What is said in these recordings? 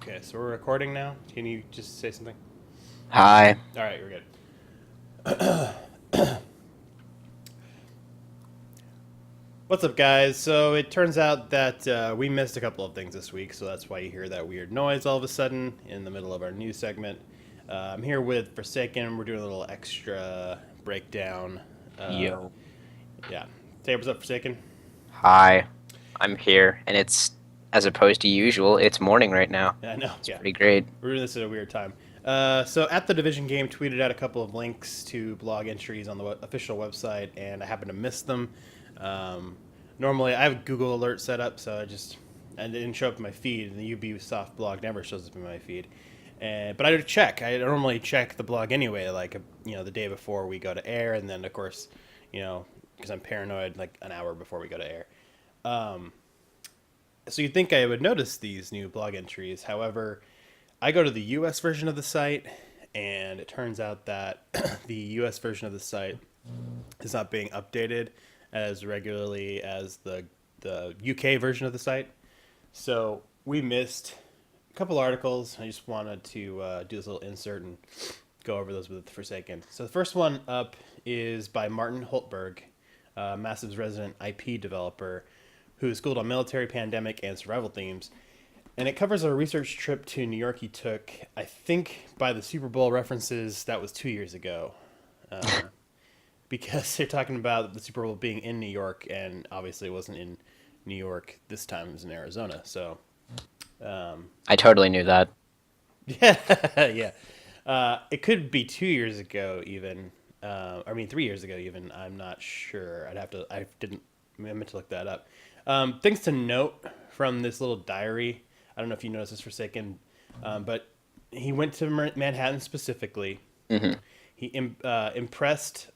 Okay, so we're recording now. Can you just say something? Hi. All right, we're good. What's up, guys? So it turns out that we missed a couple of things this week, so that's why you hear that weird noise all of a sudden in the middle of our news segment. I'm here with Forsaken. We're doing a little extra breakdown. Uh, Yo. yeah. Say what's up, Forsaken. Hi. I'm here, and it's, as opposed to usual, it's morning right now. Yeah, I know. It's Yeah. pretty great. We're doing this at a weird time. So at the Division game, tweeted out a couple of links to blog entries on the official website, and I happened to miss them. Um, Normally, I have Google Alert set up, so I didn't show up in my feed, and the Ubisoft blog never shows up in my feed. But I did check. I normally check the blog anyway, like the day before we go to air, and then of course, because I'm paranoid, like an hour before we go to air. Um, so you'd think I would notice these new blog entries. However, I go to the US version of the site, and it turns out that the US version of the site is not being updated as regularly as the UK version of the site. So we missed a couple articles. I just wanted to do this little insert and go over those with Forsaken. So the first one up is by Martin Holtberg, Massive's resident IP developer, who is schooled on military, pandemic, and survival themes. And it covers a research trip to New York he took, I think by the Super Bowl references, that was 2 years ago. Because they're talking about the Super Bowl being in New York, and obviously it wasn't in New York this time, it was in Arizona. So, I totally knew that. yeah, yeah. It could be 2 years ago, even. I mean, 3 years ago, even. I'm not sure. I meant to look that up. Things to note from this little diary. I don't know if you noticed this, Forsaken, but he went to Manhattan specifically. Hmm. He impressed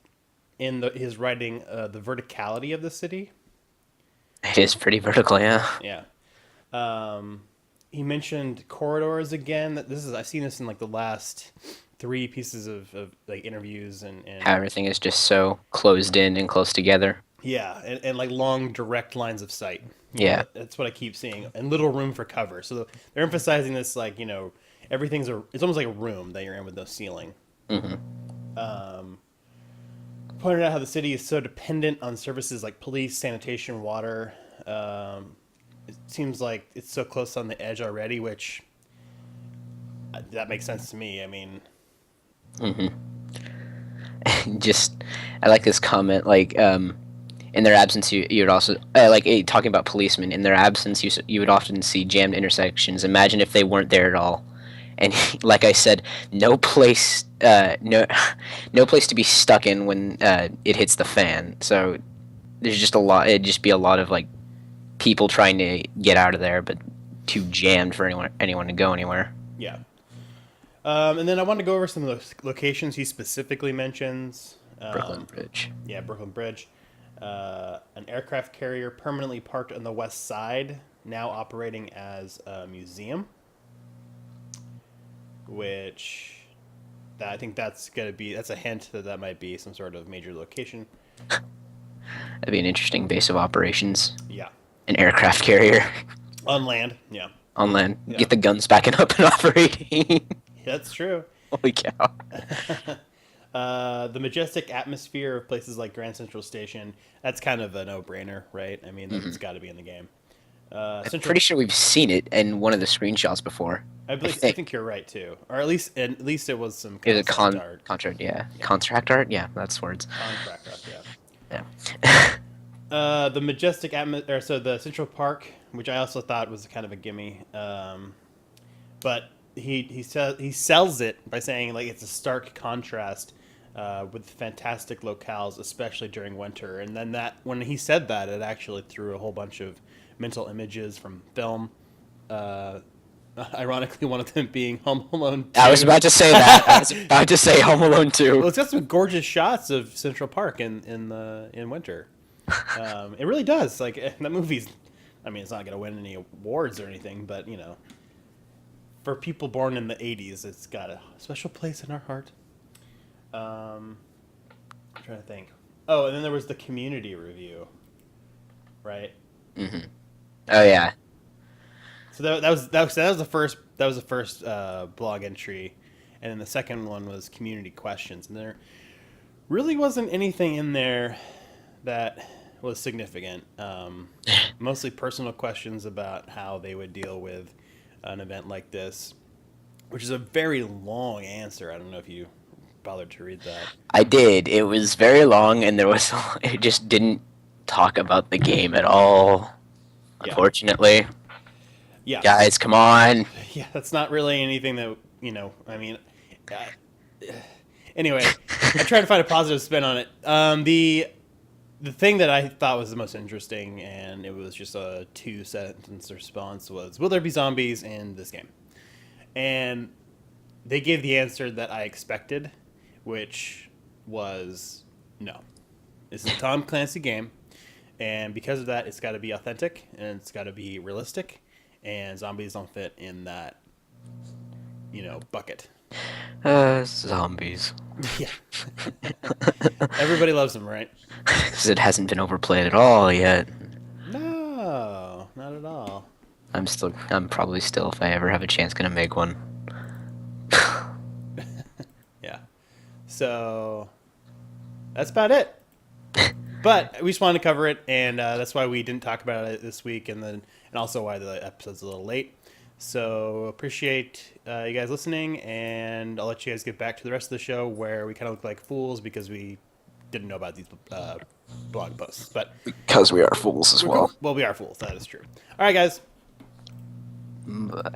in his writing the verticality of the city. It is pretty vertical, yeah. Yeah. Um, he mentioned corridors again. That this is I've seen this in like the last three pieces of like interviews How and everything is just so closed in and close together. yeah, and like long direct lines of sight. Yeah. That's what I keep seeing, and little room for cover. So they're emphasizing this like it's almost like a room that you're in with no ceiling. Hmm. Um, Pointed out how the city is so dependent on services like police, sanitation, water. It seems like it's so close on the edge already, which that makes sense to me. I mean, Just, I like this comment, like, in their absence, you would also, talking about policemen, in their absence, you would often see jammed intersections. Imagine if they weren't there at all. And like I said, no place, no place to be stuck in when it hits the fan. So there's just a lot. It'd just be a lot of like people trying to get out of there, but too jammed for anyone to go anywhere. yeah. And then I want to go over some of the locations he specifically mentions. Brooklyn Bridge. Yeah, Brooklyn Bridge. An aircraft carrier permanently parked on the west side, now operating as a museum. Which I think that's a hint that that might be some sort of major location. That'd be an interesting base of operations. Yeah, An aircraft carrier on land. Yeah, on land. yeah, Get the guns backing up and operating. that's true. Holy cow! The majestic atmosphere of places like Grand Central Station, that's kind of a no-brainer, right? I mean, that's got to be in the game. I'm Central, pretty sure we've seen it in one of the screenshots before. I I think think you're right too, or at least it was some it was a concept art, contract. Yeah, yeah, contract art. Yeah, that's words. contract art, yeah. Yeah. The majestic atmosphere, so the Central Park, which I also thought was kind of a gimme, but he sells it by saying like it's a stark contrast with fantastic locales, especially during winter. And then that when he said that, it actually threw a whole bunch of mental images from film. Uh, Ironically, one of them being Home Alone I was 2. about to say that. I was about to say Home Alone Well, 2. it's got some gorgeous shots of Central Park in winter. It really does. Like that movie's. I mean, it's not going to win any awards or anything, but for people born in the '80s, it's got a special place in our heart. I'm trying to think. Oh, and then there was the community review, right? Oh yeah. So that was the first blog entry, and then the second one was community questions, and there really wasn't anything in there that was significant. Mostly personal questions about how they would deal with an event like this, which is a very long answer. I don't know if you bothered to read that. I did. It was very long, and it just didn't talk about the game at all. Yeah. Unfortunately, Yeah. guys, come on. Yeah, that's not really anything that, I mean, anyway, I tried to find a positive spin on it. The thing that I thought was the most interesting, and it was just a 2-sentence response, was, will there be zombies in this game? And they gave the answer that I expected, which was no. This is a Tom Clancy game, and because of that, it's got to be authentic, and it's got to be realistic, and zombies don't fit in that, bucket. Zombies. Yeah. Everybody loves them, right? Because it hasn't been overplayed at all yet. No, not at all. I'm probably still, if I ever have a chance, gonna make one. Yeah. So that's about it. But we just wanted to cover it, and that's why we didn't talk about it this week, and also why the episode's a little late. So appreciate you guys listening, and I'll let you guys get back to the rest of the show where we kind of look like fools because we didn't know about these blog posts. But Because we are fools as well. Well, we are fools. That is true. All right, guys. Bye.